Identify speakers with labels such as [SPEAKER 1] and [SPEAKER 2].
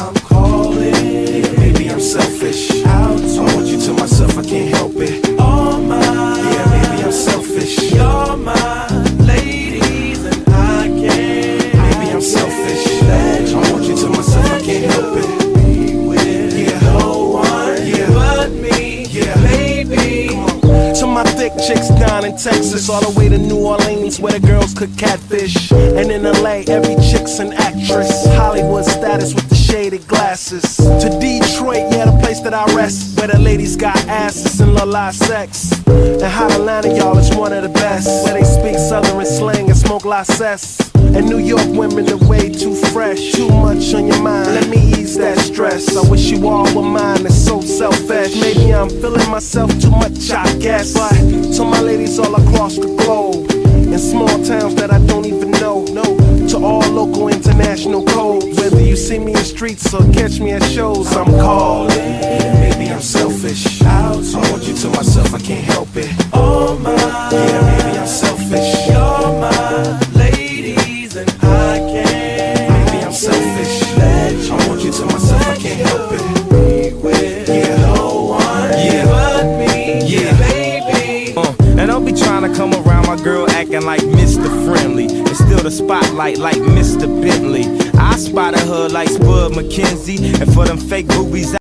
[SPEAKER 1] I'm calling. Yeah, maybe I'm selfish. Out, I want you to myself, I can't help it. All mine. Yeah, maybe I'm selfish. You're my ladies and I can't. Maybe I'm selfish. I want you to myself, I can't help it. Be with no one but me. Yeah, baby. To my thick chicks down in Texas, all the way to New Orleans where the girls cook catfish. And in LA, every chick's an actress. Hollywood status with the shaded glasses. To Detroit, yeah, the place that I rest, where the ladies got asses and love live sex. And Hot Atlanta, y'all, is one of the best, where they speak southern slang and smoke la cess. And New York women are way too fresh. Too much on your mind, let me ease that stress. I wish you all were mine, it's so selfish. Maybe I'm feeling myself too much, I guess. But to my ladies all across the globe, in small towns that I don't even know, to all local international codes. Whether you see me in streets or catch me at shows, I'm calling. Maybe I'm selfish. Out, I want you to myself, I can't help it. All mine. Yeah, maybe I'm selfish. You're my ladies and I can't. Maybe I'm selfish. I want you to myself, I can't help it. Be with no one but me. Yeah, baby.
[SPEAKER 2] And don't be trying to come around my girl acting like Mr. Friendly. It's still the spotlight like Mr. Bentley. I spotted her like Spud McKenzie. And for them fake boobies